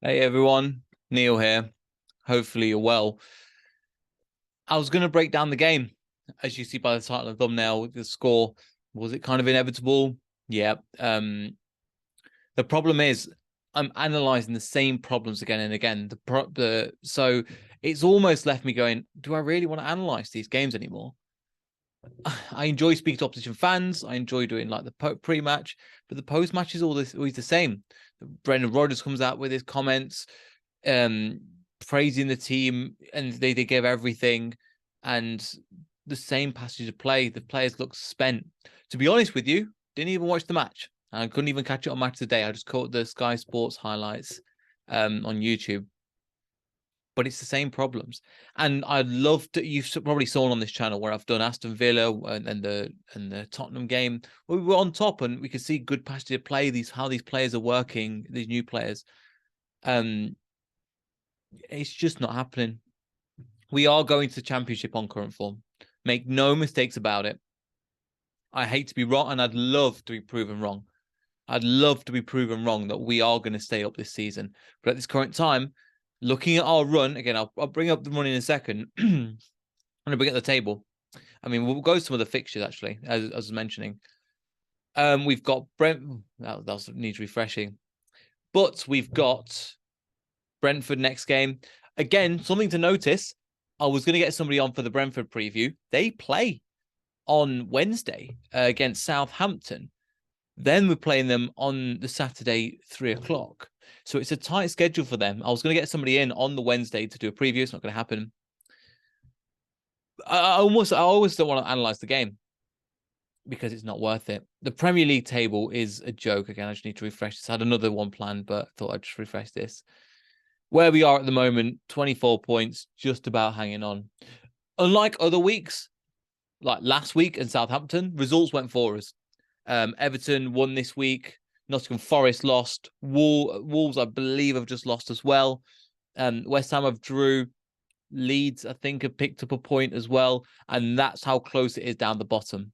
Hey everyone, Neil here. Hopefully you're well. I was going to break down the game. As you see by the title and thumbnail, the score, was it kind of inevitable? Yeah. The problem is I'm analyzing the same problems again and again. So it's almost left me going, do I really want to analyze these games anymore? I enjoy speaking to opposition fans. I enjoy doing like the pre-match, but the post-match is always the same. Brendan Rodgers comes out with his comments, um, praising the team, and they give everything, and the same passage of play. The players look spent. To be honest with you, didn't even watch the match. I couldn't even catch it on Match Today. I just caught the Sky Sports highlights on YouTube. But it's the same problems, and I'd love to. You've probably saw on this channel where I've done Aston Villa and the Tottenham game. We were on top, and we could see good passage of play. How these players are working. These new players. It's just not happening. We are going to the Championship on current form. Make no mistakes about it. I hate to be wrong, and I'd love to be proven wrong. I'd love to be proven wrong that we are going to stay up this season. But at this current time, looking at our run, again, I'll bring up the run in a second. I'm going to bring up the table. I mean, we'll go to some of the fixtures, actually, as I was mentioning. We've got Brent. That needs refreshing. But we've got Brentford next game. Again, something to notice. I was going to get somebody on for the Brentford preview. They play on Wednesday against Southampton. Then we're playing them on the Saturday, 3 o'clock. So it's a tight schedule for them. I was going to get somebody in on the Wednesday to do a preview. It's not going to happen. I always don't want to analyze the game because it's not worth it. The Premier League table is a joke. Again, I just need to refresh this. I had another one planned, but I thought I'd just refresh this. Where we are at the moment, 24 points, just about hanging on. Unlike other weeks, like last week and Southampton, results went for us. Everton won this week. Nottingham Forest lost. Wolves, I believe, have just lost as well. West Ham have drew. Leeds, I think, have picked up a point as well. And that's how close it is down the bottom.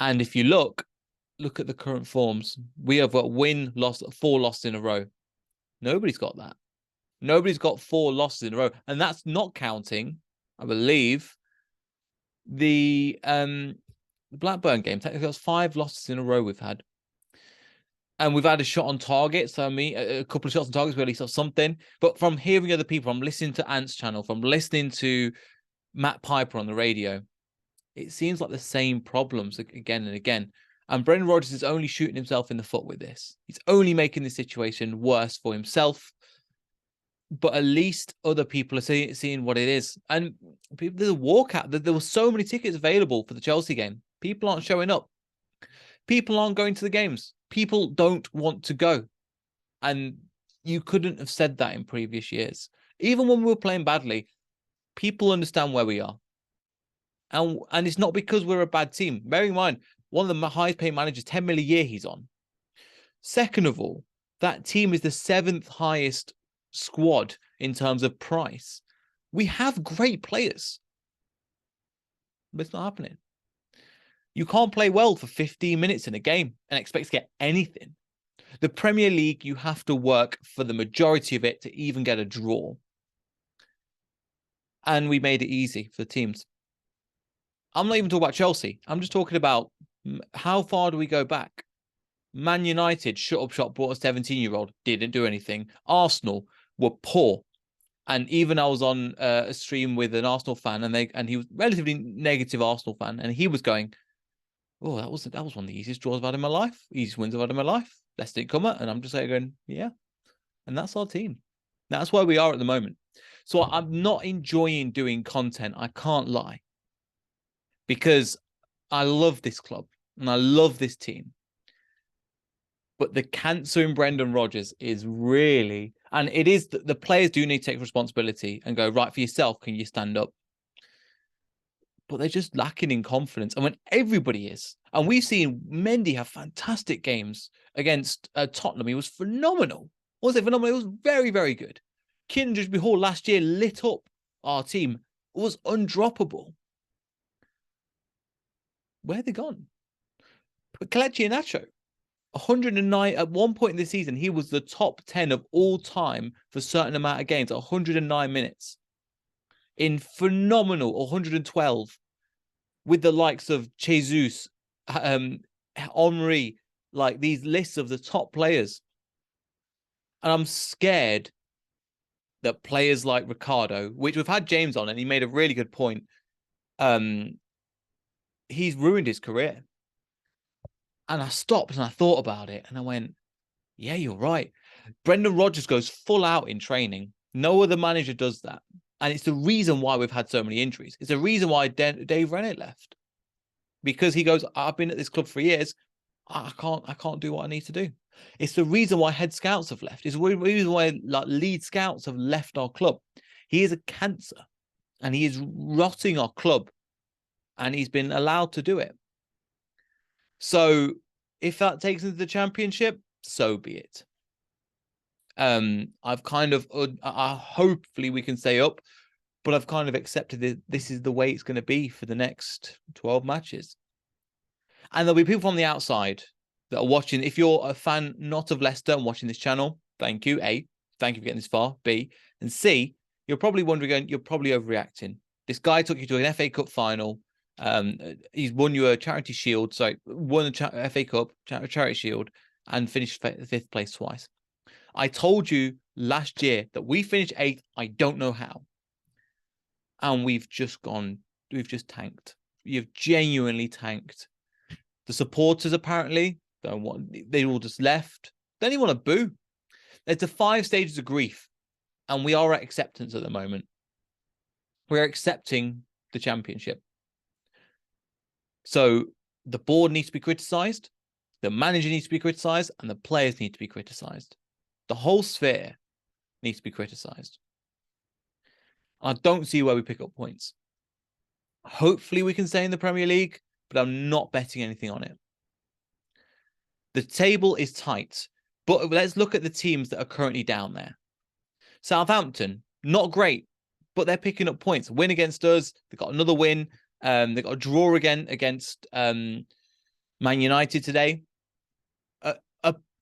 And if you look at the current forms. We have got four losses in a row. Nobody's got that. Nobody's got 4 losses in a row. And that's not counting, I believe, the Blackburn game. Technically, that's 5 losses in a row we've had. And we've had a shot on target. So, a couple of shots on targets, we at least have something. But from hearing other people, from listening to Ant's channel, from listening to Matt Piper on the radio, it seems like the same problems again and again. And Brendan Rodgers is only shooting himself in the foot with this. He's only making the situation worse for himself. But at least other people are seeing what it is. And there's a walkout. There were so many tickets available for the Chelsea game. People aren't showing up. People aren't going to the games. People don't want to go. And you couldn't have said that in previous years. Even when we were playing badly, people understand where we are. And it's not because we're a bad team. Bearing in mind, one of the highest paid managers, 10 million a year he's on. Second of all, that team is the 7th highest squad in terms of price. We have great players, but it's not happening. You can't play well for 15 minutes in a game and expect to get anything. The Premier League, you have to work for the majority of it to even get a draw. And we made it easy for the teams. I'm not even talking about Chelsea. I'm just talking about how far do we go back? Man United, shut up shop, brought a 17-year-old, didn't do anything. Arsenal were poor. And even I was on a stream with an Arsenal fan, and he was relatively negative Arsenal fan, and he was going, "Oh, that was one of the easiest draws I've had in my life, easiest wins I've had in my life. Let's didn't come up." And I'm just like going, "Yeah," and that's our team. That's where we are at the moment. So I'm not enjoying doing content. I can't lie, because I love this club and I love this team. But the cancer in Brendan Rodgers is really, and it is, the players do need to take responsibility and go, right, for yourself, can you stand up? But they're just lacking in confidence. And when everybody is, and we've seen Mendy have fantastic games against Tottenham. He was phenomenal. Was it phenomenal? It was very, very good. Kindred Hall last year lit up our team. It was undroppable. Where are they gone? But Kelechi Iheanacho, 109 at one point in the season, he was the top 10 of all time for a certain amount of games, 109 minutes. In phenomenal 112 with the likes of Jesus, Henry, like these lists of the top players. And I'm scared that players like Ricardo, which we've had James on, and he made a really good point. He's ruined his career. And I stopped and I thought about it and I went, yeah, you're right. Brendan Rodgers goes full out in training. No other manager does that. And it's the reason why we've had so many injuries. It's the reason why Dave Rennet left. Because he goes, I've been at this club for years. I can't do what I need to do. It's the reason why head scouts have left. It's the reason why like lead scouts have left our club. He is a cancer and he is rotting our club and he's been allowed to do it. So if that takes into the championship, so be it. I've kind of, hopefully we can stay up, but I've kind of accepted that this is the way it's going to be for the next 12 matches. And there'll be people from the outside that are watching. If you're a fan not of Leicester and watching this channel, thank you. A, thank you for getting this far. B, and C, you're probably wondering, you're probably overreacting. This guy took you to an FA Cup final. He's won you a charity shield. Sorry, won a FA Cup, charity shield, and finished 5th place twice. I told you last year that we finished 8th. I don't know how. And we've just tanked. You've genuinely tanked. The supporters apparently don't want, they all just left. Don't even want to boo. There's the 5 stages of grief, and we are at acceptance at the moment. We're accepting the championship. So the board needs to be criticised, the manager needs to be criticised, and the players need to be criticised. The whole sphere needs to be criticised. I don't see where we pick up points. Hopefully we can stay in the Premier League, but I'm not betting anything on it. The table is tight, but let's look at the teams that are currently down there. Southampton, not great, but they're picking up points. Win against us. They got another win. They got a draw again against Man United today.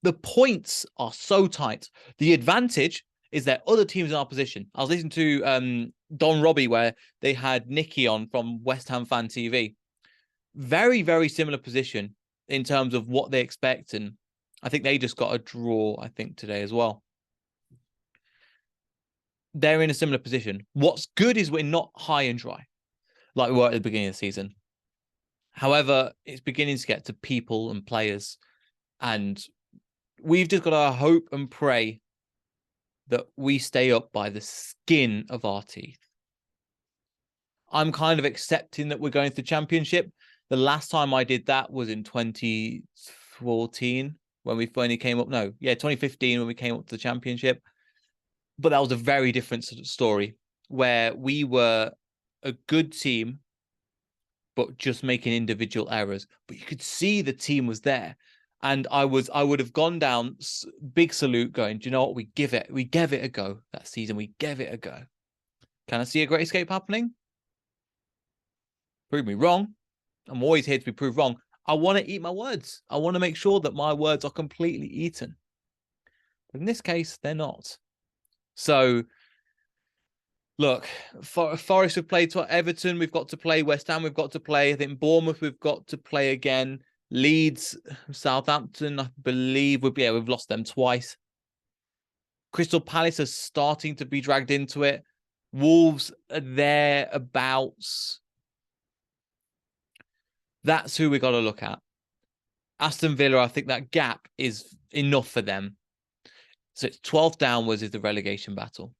The points are so tight. The advantage is that other teams in our position. I was listening to Don Robbie, where they had Nicky on from West Ham Fan TV. Very, very similar position in terms of what they expect. And I think they just got a draw, I think, today as well. They're in a similar position. What's good is we're not high and dry like we were at the beginning of the season. However, it's beginning to get to people and players. And we've just got to hope and pray that we stay up by the skin of our teeth. I'm kind of accepting that we're going to the championship. The last time I did that was in 2014 when we finally came up. No, yeah, 2015 when we came up to the championship. But that was a very different sort of story where we were a good team, but just making individual errors. But you could see the team was there. And I would have gone down, big salute, going, do you know what? We gave it a go that season. We gave it a go. Can I see a great escape happening? Prove me wrong. I'm always here to be proved wrong. I want to eat my words. I want to make sure that my words are completely eaten. But in this case, they're not. So, look, Forest have played to Everton. We've got to play West Ham. We've got to play. I think Bournemouth. We've got to play again. Leeds, Southampton, I believe we've lost them twice. Crystal Palace are starting to be dragged into it. Wolves are thereabouts. That's who we got to look at. Aston Villa, I think that gap is enough for them. So it's 12th downwards is the relegation battle.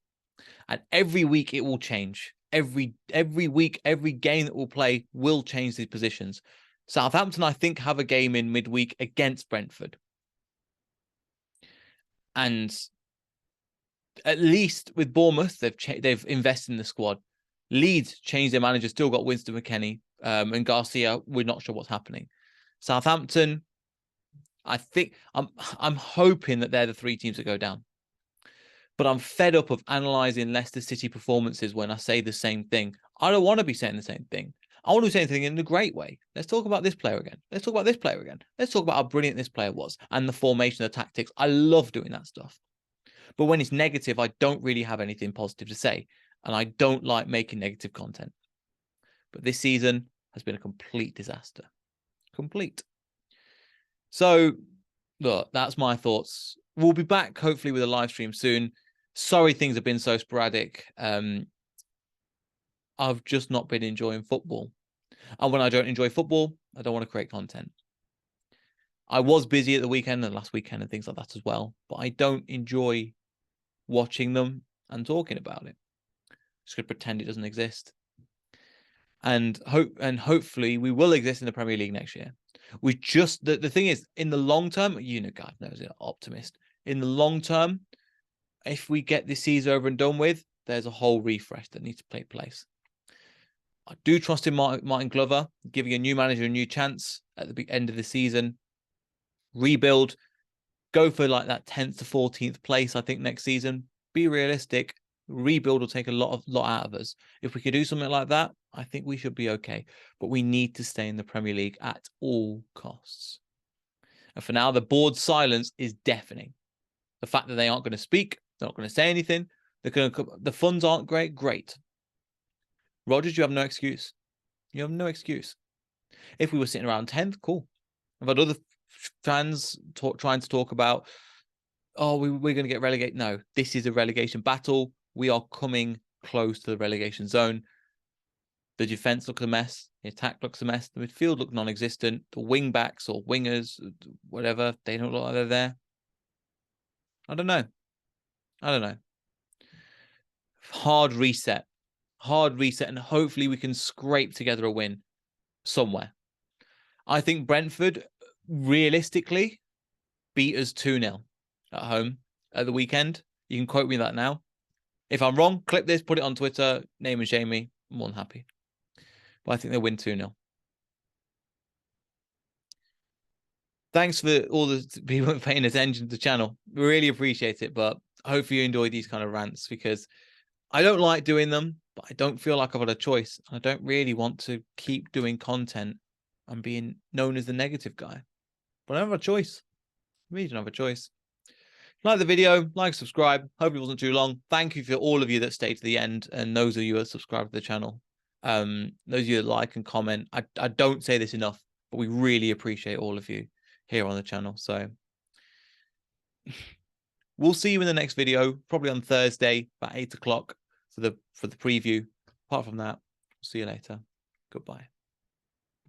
And every week it will change. Every week, every game that we'll play will change these positions. Southampton, I think, have a game in midweek against Brentford. And at least with Bournemouth, they've invested in the squad. Leeds changed their manager, still got Winston McKennie and Garcia. We're not sure what's happening. Southampton, I think I'm hoping that they're the 3 teams that go down. But I'm fed up of analysing Leicester City performances when I say the same thing. I don't want to be saying the same thing. I want to say anything in a great way. Let's talk about this player again. Let's talk about this player again. Let's talk about how brilliant this player was and the formation, the tactics. I love doing that stuff. But when it's negative, I don't really have anything positive to say. And I don't like making negative content. But this season has been a complete disaster. Complete. So, look, that's my thoughts. We'll be back, hopefully, with a live stream soon. Sorry things have been so sporadic. I've just not been enjoying football. And when I don't enjoy football, I don't want to create content. I was busy at the weekend and last weekend and things like that as well. But I don't enjoy watching them and talking about it. Just going to pretend it doesn't exist. And hopefully we will exist in the Premier League next year. We just the thing is, in the long term, you know, God knows it, optimist. In the long term, if we get this season over and done with, there's a whole refresh that needs to take place. I do trust in Martin Glover, giving a new manager a new chance at the end of the season. Rebuild, go for like that 10th to 14th place, I think, next season. Be realistic. Rebuild will take a lot out of us. If we could do something like that, I think we should be okay. But we need to stay in the Premier League at all costs. And for now, the board's silence is deafening. The fact that they aren't going to speak, they're not going to say anything. The funds aren't great. Great. Rodgers, you have no excuse. You have no excuse. If we were sitting around 10th, cool. I've had other fans trying to talk about, oh, we're going to get relegated. No, this is a relegation battle. We are coming close to the relegation zone. The defense looks a mess. The attack looks a mess. The midfield looks non-existent. The wing backs or wingers, whatever, they don't look like they're there. I don't know. Hard reset, and hopefully we can scrape together a win somewhere. I think Brentford realistically beat us 2-0 at home at the weekend. You can quote me that now. If I'm wrong, clip this, put it on Twitter, name and shame me. I'm more than happy. But I think they'll win 2-0. Thanks for all the people paying attention to the channel. Really appreciate it. But I hope you enjoy these kind of rants, because I don't like doing them, but I don't feel like I've got a choice. I don't really want to keep doing content and being known as the negative guy. But I don't have a choice. I really don't have a choice. Like the video, like, subscribe. Hope it wasn't too long. Thank you for all of you that stayed to the end, and those of you that subscribe to the channel. Those of you that like and comment. I don't say this enough, but we really appreciate all of you here on the channel. So we'll see you in the next video, probably on Thursday, about 8 o'clock for the preview. Apart from that, see you later. Goodbye.